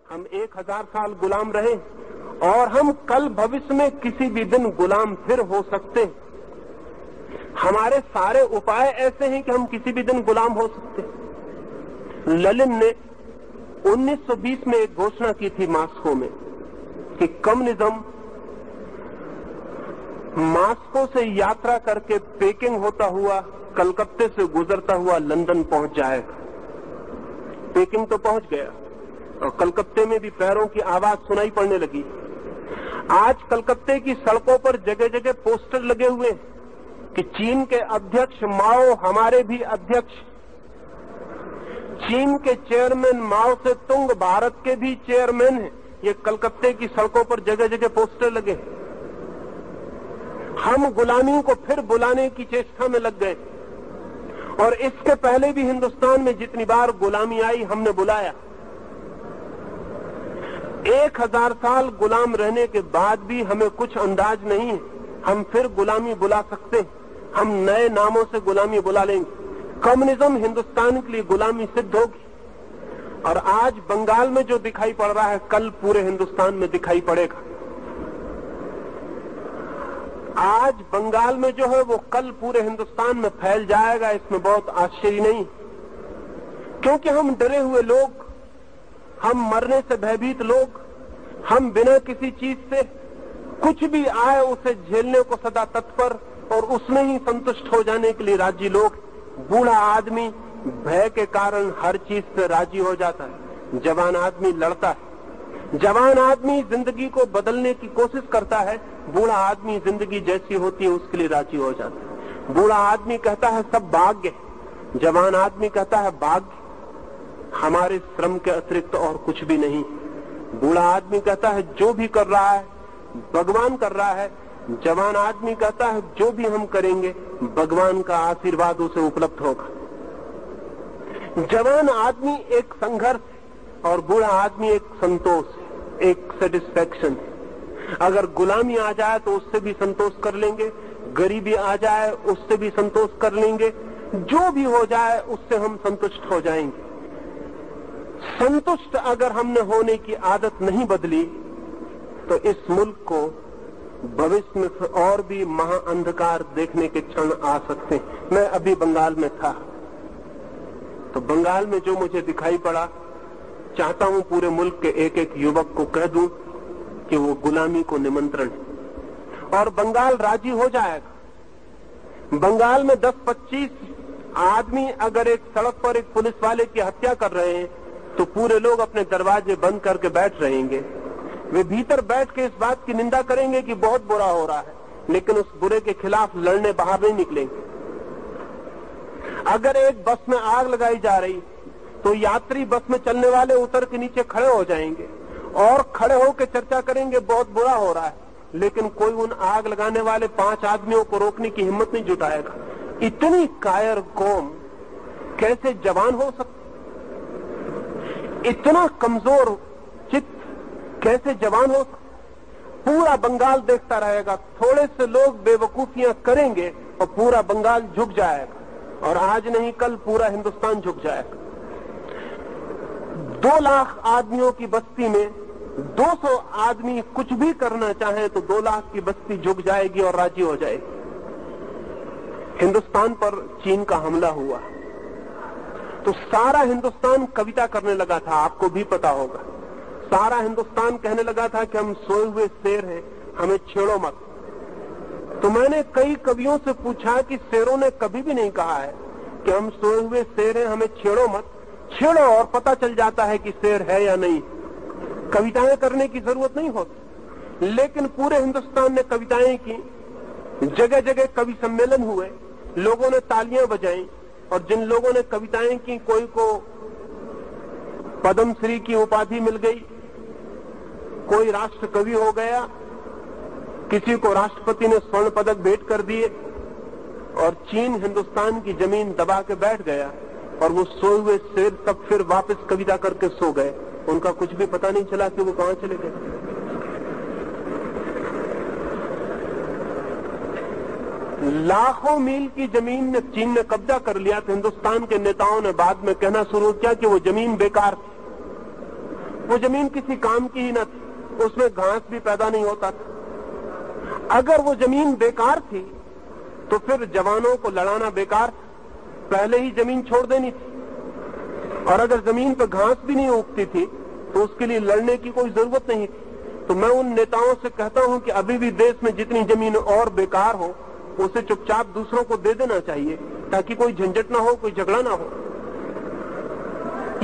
हम 1000 साल गुलाम रहे और हम कल भविष्य में किसी भी दिन गुलाम फिर हो सकते हैं। हमारे सारे उपाय ऐसे हैं कि हम किसी भी दिन गुलाम हो सकते हैं। लेनिन ने 1920 में एक घोषणा की थी मॉस्को में कि कम्युनिज्म मॉस्को से यात्रा करके पेकिंग होता हुआ कलकत्ते से गुजरता हुआ लंदन पहुंच जाएगा। पेकिंग तो पहुंच गया और कलकत्ते में भी पैरों की आवाज सुनाई पड़ने लगी। आज कलकत्ते की सड़कों पर जगह जगह पोस्टर लगे हुए हैं कि चीन के अध्यक्ष माओ हमारे भी अध्यक्ष, चीन के चेयरमैन माओ से तुंग भारत के भी चेयरमैन हैं। ये कलकत्ते की सड़कों पर जगह जगह पोस्टर लगे हैं। हम गुलामी को फिर बुलाने की चेष्टा में लग गए और इसके पहले भी हिंदुस्तान में जितनी बार गुलामी आई हमने बुलाया। 1000 साल गुलाम रहने के बाद भी हमें कुछ अंदाज नहीं है, हम फिर गुलामी बुला सकते हैं। हम नए नामों से गुलामी बुला लेंगे। कम्युनिज्म हिंदुस्तान के लिए गुलामी सिद्ध होगी और आज बंगाल में जो दिखाई पड़ रहा है कल पूरे हिंदुस्तान में दिखाई पड़ेगा। आज बंगाल में जो है वो कल पूरे हिंदुस्तान में फैल जाएगा, इसमें बहुत आश्चर्य नहीं, क्योंकि हम डरे हुए लोग, हम मरने से भयभीत लोग, हम बिना किसी चीज से कुछ भी आए उसे झेलने को सदा तत्पर और उसमें ही संतुष्ट हो जाने के लिए राजी लोग। बूढ़ा आदमी भय के कारण हर चीज से राजी हो जाता है, जवान आदमी लड़ता है। जवान आदमी जिंदगी को बदलने की कोशिश करता है, बूढ़ा आदमी जिंदगी जैसी होती है उसके लिए राजी हो जाता है। बूढ़ा आदमी कहता है सब भाग्य, जवान आदमी कहता है भाग्य हमारे श्रम के अतिरिक्त और कुछ भी नहीं। बूढ़ा आदमी कहता है जो भी कर रहा है भगवान कर रहा है, जवान आदमी कहता है जो भी हम करेंगे भगवान का आशीर्वाद उसे उपलब्ध होगा। जवान आदमी एक संघर्ष और बूढ़ा आदमी एक संतोष, एक सेटिस्फैक्शन। अगर गुलामी आ जाए तो उससे भी संतोष कर लेंगे, गरीबी आ जाए उससे भी संतोष कर लेंगे, जो भी हो जाए उससे हम संतुष्ट हो जाएंगे। संतुष्ट अगर हमने होने की आदत नहीं बदली तो इस मुल्क को भविष्य में और भी महाअंधकार देखने के क्षण आ सकते हैं। मैं अभी बंगाल में था तो बंगाल में जो मुझे दिखाई पड़ा, चाहता हूं पूरे मुल्क के एक एक युवक को कह दूं कि वो गुलामी को निमंत्रण है और बंगाल राजी हो जाएगा। बंगाल में 10-25 आदमी अगर एक सड़क पर एक पुलिस वाले की हत्या कर रहे हैं तो पूरे लोग अपने दरवाजे बंद करके बैठ रहेंगे। वे भीतर बैठ के इस बात की निंदा करेंगे कि बहुत बुरा हो रहा है, लेकिन उस बुरे के खिलाफ लड़ने बाहर नहीं निकलेंगे। अगर एक बस में आग लगाई जा रही तो यात्री बस में चलने वाले उतर के नीचे खड़े हो जाएंगे और खड़े होकर चर्चा करेंगे बहुत बुरा हो रहा है, लेकिन कोई उन आग लगाने वाले 5 आदमियों को रोकने की हिम्मत नहीं जुटाएगा। इतनी कायर कौम कैसे जवान हो सकती, इतना कमजोर चित्त कैसे जवान हो सकता। पूरा बंगाल देखता रहेगा, थोड़े से लोग बेवकूफियां करेंगे और पूरा बंगाल झुक जाएगा और आज नहीं कल पूरा हिंदुस्तान झुक जाएगा। 2 लाख आदमियों की बस्ती में 200 आदमी कुछ भी करना चाहे तो 2 लाख की बस्ती झुक जाएगी और राजी हो जाएगी। हिंदुस्तान पर चीन का हमला हुआ तो सारा हिंदुस्तान कविता करने लगा था, आपको भी पता होगा। सारा हिंदुस्तान कहने लगा था कि हम सोए हुए शेर हैं, हमें छेड़ो मत। तो मैंने कई कवियों से पूछा कि शेरों ने कभी भी नहीं कहा है कि हम सोए हुए शेर हैं, हमें छेड़ो मत। छेड़ो और पता चल जाता है कि शेर है या नहीं। कविताएं करने की जरूरत नहीं होती, लेकिन पूरे हिंदुस्तान ने कविताएं की, जगह जगह कवि सम्मेलन हुए, लोगों ने तालियां बजाई और जिन लोगों ने कविताएं की कोई को पद्मश्री की उपाधि मिल गई, कोई राष्ट्र कवि हो गया, किसी को राष्ट्रपति ने स्वर्ण पदक भेंट कर दिए और चीन हिंदुस्तान की जमीन दबा के बैठ गया और वो सोए हुए शेर सब फिर वापस कविता करके सो गए। उनका कुछ भी पता नहीं चला कि वो कहां चले गए। लाखों मील की जमीन में चीन ने कब्जा कर लिया तो हिंदुस्तान के नेताओं ने बाद में कहना शुरू किया कि वो जमीन बेकार थी। वो जमीन किसी काम की ही न थी, उसमें घास भी पैदा नहीं होता था। अगर वो जमीन बेकार थी तो फिर जवानों को लड़ाना बेकार, पहले ही जमीन छोड़ देनी थी। और अगर जमीन पर घास भी नहीं उगती थी तो उसके लिए लड़ने की कोई जरूरत नहीं थी। तो मैं उन नेताओं से कहता हूं कि अभी भी देश में जितनी जमीन और बेकार हो उसे चुपचाप दूसरों को दे देना चाहिए, ताकि कोई झंझट ना हो, कोई झगड़ा ना हो।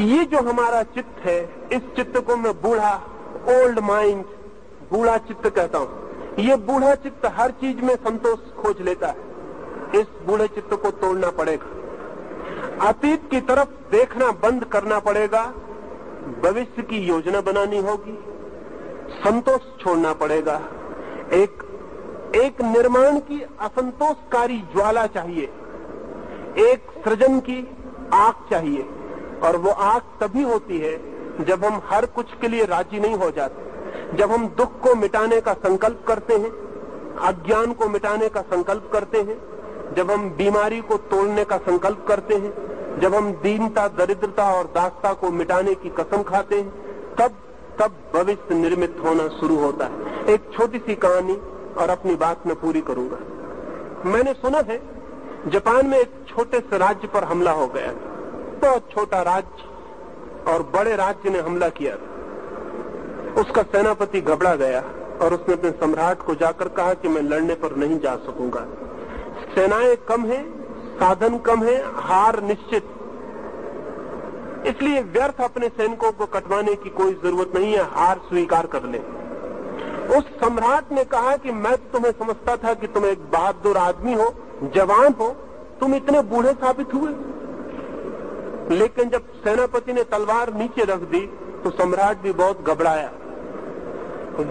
ये जो हमारा चित्त है, इस चित्त को मैं बूढ़ा, ओल्ड माइंड, बूढ़ा चित्त कहता हूं। ये बूढ़ा चित्त हर चीज में संतोष खोज लेता है। इस बूढ़े चित्त को तोड़ना पड़ेगा। अतीत की तरफ देखना बंद करना पड़ेगा, भविष्य की योजना बनानी होगी, संतोष छोड़ना पड़ेगा। एक निर्माण की असंतोषकारी ज्वाला चाहिए, एक सृजन की आग चाहिए। और वो आग तभी होती है जब हम हर कुछ के लिए राजी नहीं हो जाते, जब हम दुख को मिटाने का संकल्प करते हैं, अज्ञान को मिटाने का संकल्प करते हैं, जब हम बीमारी को तोड़ने का संकल्प करते हैं, जब हम दीनता, दरिद्रता और दासता को मिटाने की कसम खाते हैं, तब भविष्य निर्मित होना शुरू होता है। एक छोटी सी कहानी और अपनी बात में पूरी करूंगा। मैंने सुना है जापान में एक छोटे से राज्य पर हमला हो गया, बहुत छोटा राज्य, और बड़े राज्य ने हमला किया। उसका सेनापति घबरा गया और उसने अपने सम्राट को जाकर कहा कि मैं लड़ने पर नहीं जा सकूंगा, सेनाएं कम है, साधन कम है, हार निश्चित, इसलिए व्यर्थ अपने सैनिकों को कटवाने की कोई जरूरत नहीं है, हार स्वीकार कर ले। उस सम्राट ने कहा कि मैं तुम्हें समझता था कि तुम एक बहादुर आदमी हो, जवान हो, तुम इतने बूढ़े साबित हुए। लेकिन जब सेनापति ने तलवार नीचे रख दी तो सम्राट भी बहुत घबराया।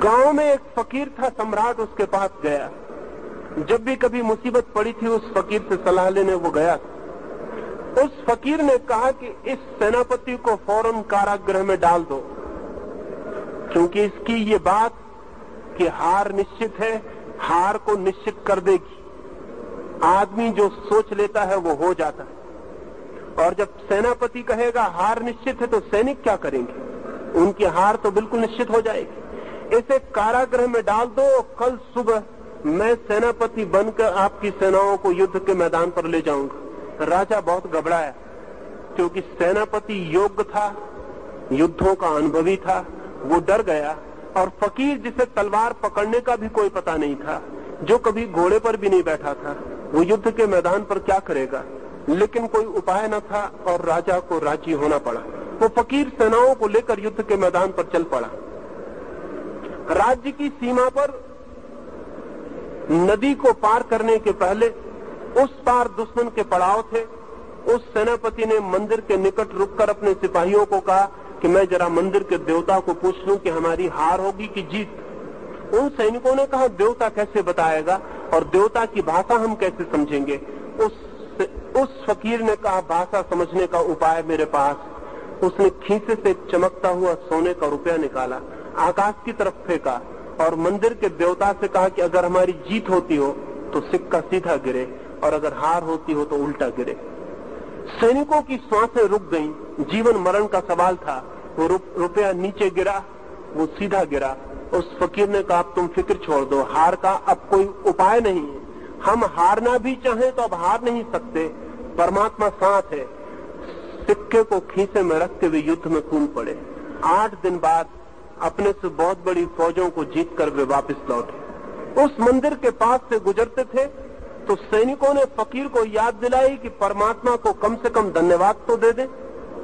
गांव में एक फकीर था, सम्राट उसके पास गया। जब भी कभी मुसीबत पड़ी थी उस फकीर से सलाह लेने वो गया। उस फकीर ने कहा कि इस सेनापति को फौरन कारागृह में डाल दो, क्योंकि इसकी ये बात कि हार निश्चित है, हार को निश्चित कर देगी। आदमी जो सोच लेता है वो हो जाता है, और जब सेनापति कहेगा हार निश्चित है तो सैनिक क्या करेंगे? उनकी हार तो बिल्कुल निश्चित हो जाएगी। इसे कारागृह में डाल दो, कल सुबह मैं सेनापति बनकर आपकी सेनाओं को युद्ध के मैदान पर ले जाऊंगा। राजा बहुत घबराया, क्योंकि सेनापति योग्य था, युद्धों का अनुभवी था, वो डर गया। और फकीर जिसे तलवार पकड़ने का भी कोई पता नहीं था, जो कभी घोड़े पर भी नहीं बैठा था, वो युद्ध के मैदान पर क्या करेगा? लेकिन कोई उपाय न था और राजा को राजी होना पड़ा। वो फकीर सेनाओं को लेकर युद्ध के मैदान पर चल पड़ा। राज्य की सीमा पर नदी को पार करने के पहले उस पार दुश्मन के पड़ाव थे। उस सेनापति ने मंदिर के निकट रुककर अपने सिपाहियों को कहा कि मैं जरा मंदिर के देवता को पूछ लूं कि हमारी हार होगी कि जीत। उन सैनिकों ने कहा देवता कैसे बताएगा और देवता की भाषा हम कैसे समझेंगे? उस फकीर ने कहा भाषा समझने का उपाय मेरे पास। उसने खीसे से चमकता हुआ सोने का रुपया निकाला, आकाश की तरफ फेंका और मंदिर के देवता से कहा कि अगर हमारी जीत होती हो तो सिक्का सीधा गिरे और अगर हार होती हो तो उल्टा गिरे। सैनिकों की सांसें रुक गईं, जीवन मरण का सवाल था। वो रुपया नीचे गिरा, वो सीधा गिरा। उस फकीर ने कहा तुम फिक्र छोड़ दो, हार का अब कोई उपाय नहीं है। हम हारना भी चाहें तो अब हार नहीं सकते, परमात्मा साथ है। सिक्के को खीसे में रखते हुए युद्ध में कूद पड़े। 8 दिन बाद अपने से बहुत बड़ी फौजों को जीतकर वे वापस लौटे। उस मंदिर के पास से गुजरते थे तो सैनिकों ने फकीर को याद दिलाई कि परमात्मा को कम से कम धन्यवाद तो दे दे,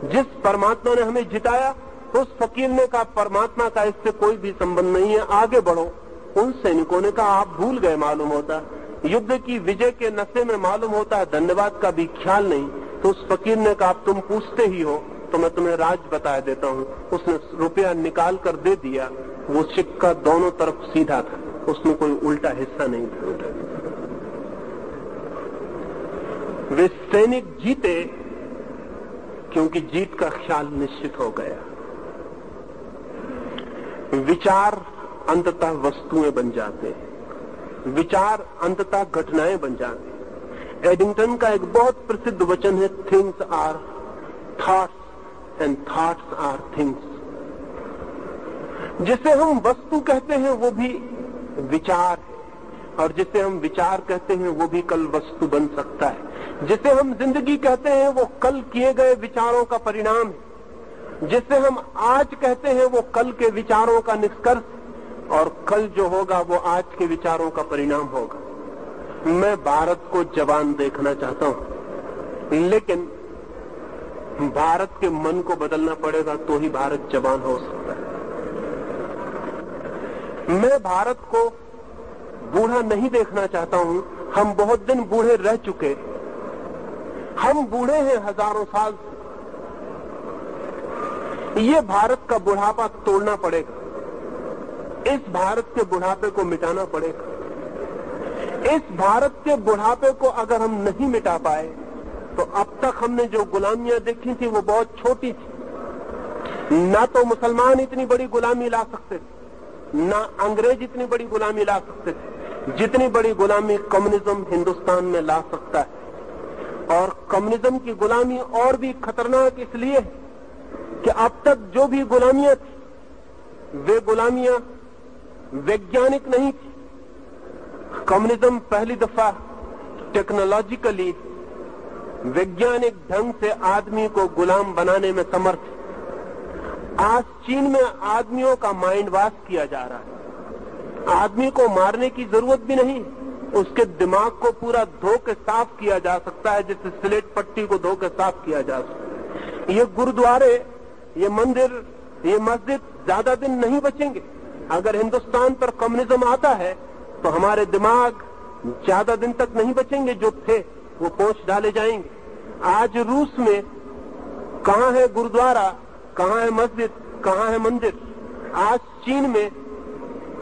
जिस परमात्मा ने हमें जिताया। उस फकीर ने कहा परमात्मा का इससे कोई भी संबंध नहीं है, आगे बढ़ो। उन सैनिकों ने कहा आप भूल गए, मालूम होता युद्ध की विजय के नशे में मालूम होता है धन्यवाद का भी ख्याल नहीं। तो उस फकीर ने कहा तुम पूछते ही हो तो मैं तुम्हें राज बता देता हूँ। उसने रुपया निकाल कर दे दिया। वो सिक्का दोनों तरफ सीधा था, उसमें कोई उल्टा हिस्सा नहीं था। वे सैनिक जीते क्योंकि जीत का ख्याल निश्चित हो गया। विचार अंततः वस्तुएं बन जाते हैं, विचार अंततः घटनाएं बन जाते हैं। एडिंगटन का एक बहुत प्रसिद्ध वचन है, things are thoughts and thoughts are things. जिसे हम वस्तु कहते हैं वो भी विचार है, और जिसे हम विचार कहते हैं वो भी कल वस्तु बन सकता है। जिसे हम जिंदगी कहते हैं वो कल किए गए विचारों का परिणाम है। जिसे हम आज कहते हैं वो कल के विचारों का निष्कर्ष, और कल जो होगा वो आज के विचारों का परिणाम होगा। मैं भारत को जवान देखना चाहता हूं, लेकिन भारत के मन को बदलना पड़ेगा तो ही भारत जवान हो सकता है। मैं भारत को बूढ़ा नहीं देखना चाहता हूं। हम बहुत दिन बूढ़े रह चुके, हम बूढ़े हैं हजारों साल से। ये भारत का बुढ़ापा तोड़ना पड़ेगा, इस भारत के बुढ़ापे को मिटाना पड़ेगा। इस भारत के बुढ़ापे को अगर हम नहीं मिटा पाए तो अब तक हमने जो गुलामियां देखी थी वो बहुत छोटी थी। ना तो मुसलमान इतनी बड़ी गुलामी ला सकते थे, ना अंग्रेज इतनी बड़ी गुलामी ला सकते थे जितनी बड़ी गुलामी कम्युनिज्म हिंदुस्तान में ला सकता है। और कम्युनिज्म की गुलामी और भी खतरनाक इसलिए है कि अब तक जो भी गुलामियां थी वे गुलामियां वैज्ञानिक नहीं थी। कम्युनिज्म पहली दफा टेक्नोलॉजिकली वैज्ञानिक ढंग से आदमी को गुलाम बनाने में समर्थ है। आज चीन में आदमियों का माइंड वॉश किया जा रहा है। आदमी को मारने की जरूरत भी नहीं, उसके दिमाग को पूरा धो के साफ किया जा सकता है, जैसे स्लेट पट्टी को धो के साफ किया जा सकता है। ये गुरुद्वारे, ये मंदिर, ये मस्जिद ज्यादा दिन नहीं बचेंगे। अगर हिंदुस्तान पर कम्युनिज्म आता है तो हमारे दिमाग ज्यादा दिन तक नहीं बचेंगे, जो थे वो पोंछ डाले जाएंगे। आज रूस में कहां है गुरुद्वारा, कहां है मस्जिद, कहां है मंदिर? आज चीन में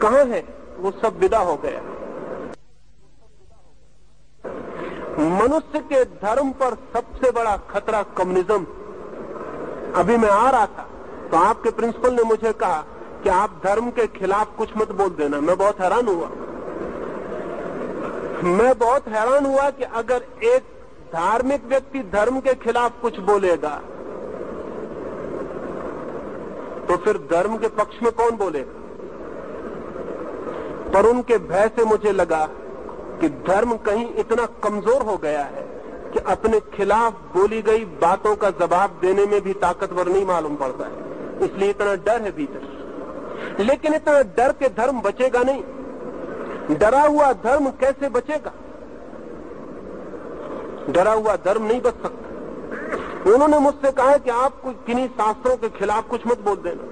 कहां है? वो सब विदा हो गया। मनुष्य के धर्म पर सबसे बड़ा खतरा कम्युनिज्म। अभी मैं आ रहा था तो आपके प्रिंसिपल ने मुझे कहा कि आप धर्म के खिलाफ कुछ मत बोल देना। मैं बहुत हैरान हुआ। मैं बहुत हैरान हुआ कि अगर एक धार्मिक व्यक्ति धर्म के खिलाफ कुछ बोलेगा तो फिर धर्म के पक्ष में कौन बोलेगा? पर उनके भय से मुझे लगा कि धर्म कहीं इतना कमजोर हो गया है कि अपने खिलाफ बोली गई बातों का जवाब देने में भी ताकतवर नहीं मालूम पड़ता है, इसलिए इतना डर है भीतर। लेकिन इतना डर के धर्म बचेगा नहीं। डरा हुआ धर्म कैसे बचेगा? डरा हुआ धर्म नहीं बच सकता। उन्होंने मुझसे कहा कि आप किन्हीं शास्त्रों के खिलाफ कुछ मत बोल देना।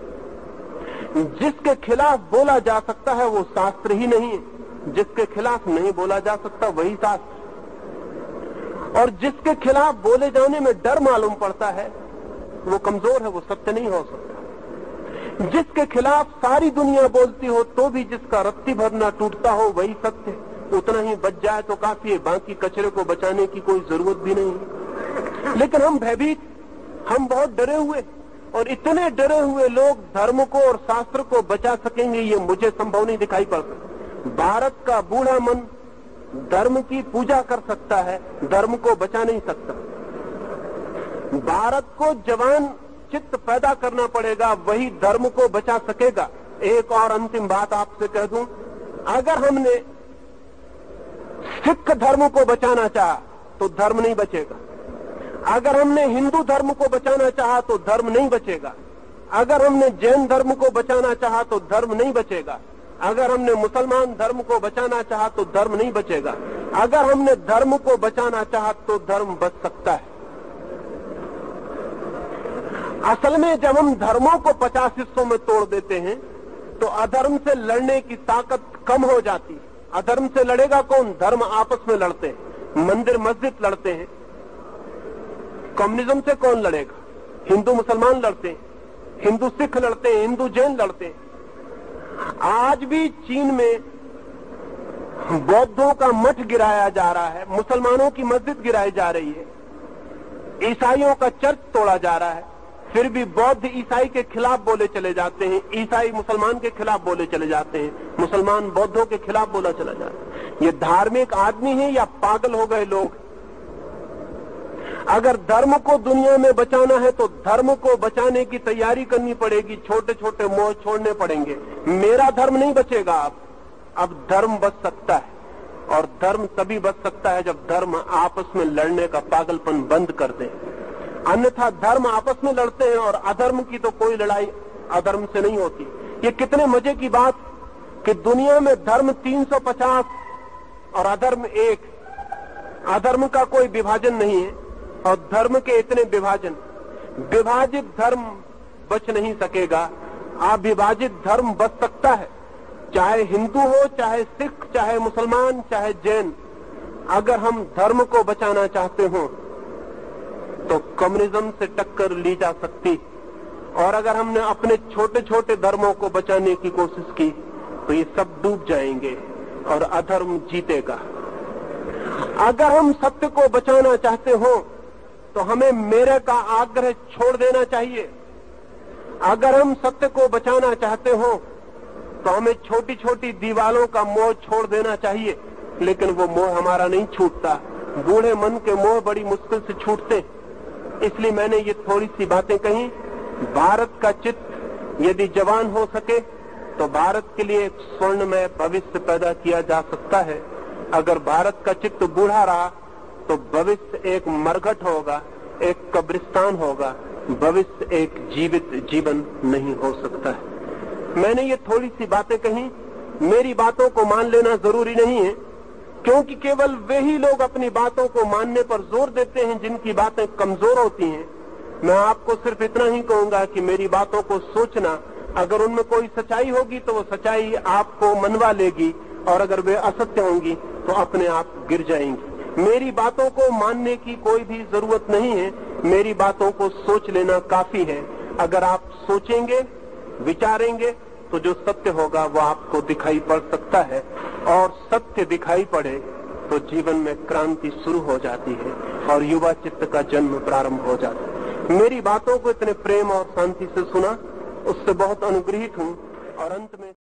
जिसके खिलाफ बोला जा सकता है वो शास्त्र ही नहीं है, जिसके खिलाफ नहीं बोला जा सकता वही शास्त्र। और जिसके खिलाफ बोले जाने में डर मालूम पड़ता है वो कमजोर है, वो सत्य नहीं हो सकता। जिसके खिलाफ सारी दुनिया बोलती हो तो भी जिसका रत्ती भर ना टूटता हो वही सत्य है। उतना ही बच जाए तो काफी है, बाकी कचरे को बचाने की कोई जरूरत भी नहीं है। लेकिन हम भयभीत, हम बहुत डरे हुए, और इतने डरे हुए लोग धर्म को और शास्त्र को बचा सकेंगे ये मुझे संभव नहीं दिखाई पड़ता। भारत का बूढ़ा मन धर्म की पूजा कर सकता है, धर्म को बचा नहीं सकता। भारत को जवान चित्त पैदा करना पड़ेगा, वही धर्म को बचा सकेगा। एक और अंतिम बात आपसे कह दूं, अगर हमने सिख धर्म को बचाना चाहा तो धर्म नहीं बचेगा। अगर हमने हिंदू धर्म को बचाना चाहा तो धर्म नहीं बचेगा। अगर हमने जैन धर्म को बचाना चाहा तो धर्म नहीं बचेगा। अगर हमने मुसलमान धर्म को बचाना चाहा तो धर्म नहीं बचेगा। अगर हमने धर्म को बचाना चाहा तो धर्म बच सकता है। असल में जब हम धर्मों को 50 हिस्सों में तोड़ देते हैं तो अधर्म से लड़ने की ताकत कम हो जाती है। अधर्म से लड़ेगा कौन? धर्म आपस में लड़ते हैं, मंदिर मस्जिद लड़ते हैं। कम्युनिज्म से कौन लड़ेगा? हिंदू मुसलमान लड़ते हैं, हिंदू सिख लड़ते हैं, हिंदू जैन लड़ते हैं। आज भी चीन में बौद्धों का मठ गिराया जा रहा है, मुसलमानों की मस्जिद गिराई जा रही है, ईसाइयों का चर्च तोड़ा जा रहा है। फिर भी बौद्ध ईसाई के खिलाफ बोले चले जाते हैं, ईसाई मुसलमान के खिलाफ बोले चले जाते हैं, मुसलमान बौद्धों के खिलाफ बोला चला जाता है। ये धार्मिक आदमी है या पागल हो गए लोग? अगर धर्म को दुनिया में बचाना है तो धर्म को बचाने की तैयारी करनी पड़ेगी, छोटे छोटे मोह छोड़ने पड़ेंगे। मेरा धर्म नहीं बचेगा, अब धर्म बच सकता है, और धर्म तभी बच सकता है जब धर्म आपस में लड़ने का पागलपन बंद कर दे। अन्यथा धर्म आपस में लड़ते हैं, और अधर्म की तो कोई लड़ाई अधर्म से नहीं होती। ये कितने मजे की बात कि दुनिया में धर्म 350 और अधर्म 1। अधर्म का कोई विभाजन नहीं है, और धर्म के इतने विभाजन। विभाजित धर्म बच नहीं सकेगा, अविभाजित धर्म बच सकता है। चाहे हिंदू हो, चाहे सिख, चाहे मुसलमान, चाहे जैन। अगर हम धर्म को बचाना चाहते हो तो कम्युनिज्म से टक्कर ली जा सकती, और अगर हमने अपने छोटे छोटे धर्मों को बचाने की कोशिश की तो ये सब डूब जाएंगे और अधर्म जीतेगा। अगर हम सत्य को बचाना चाहते हो तो हमें मेरे का आग्रह छोड़ देना चाहिए। अगर हम सत्य को बचाना चाहते हो तो हमें छोटी छोटी दीवारों का मोह छोड़ देना चाहिए, लेकिन वो मोह हमारा नहीं छूटता। बूढ़े मन के मोह बड़ी मुश्किल से छूटते। इसलिए मैंने ये थोड़ी सी बातें कही। भारत का चित्त यदि जवान हो सके तो भारत के लिए एक स्वर्णमय भविष्य पैदा किया जा सकता है। अगर भारत का चित्त बूढ़ा रहा तो भविष्य एक मरघट होगा, एक कब्रिस्तान होगा। भविष्य एक जीवित जीवन नहीं हो सकता है। मैंने ये थोड़ी सी बातें कही। मेरी बातों को मान लेना जरूरी नहीं है, क्योंकि केवल वे ही लोग अपनी बातों को मानने पर जोर देते हैं जिनकी बातें कमजोर होती हैं। मैं आपको सिर्फ इतना ही कहूंगा कि मेरी बातों को सोचना। अगर उनमें कोई सच्चाई होगी तो वो सच्चाई आपको मनवा लेगी, और अगर वे असत्य होंगी तो अपने आप गिर जाएंगी। मेरी बातों को मानने की कोई भी जरूरत नहीं है, मेरी बातों को सोच लेना काफी है। अगर आप सोचेंगे, विचारेंगे, तो जो सत्य होगा वो आपको दिखाई पड़ सकता है, और सत्य दिखाई पड़े तो जीवन में क्रांति शुरू हो जाती है और युवा चित्त का जन्म प्रारंभ हो जाता है। मेरी बातों को इतने प्रेम और शांति से सुना, उससे बहुत अनुग्रहित हूं। और अंत में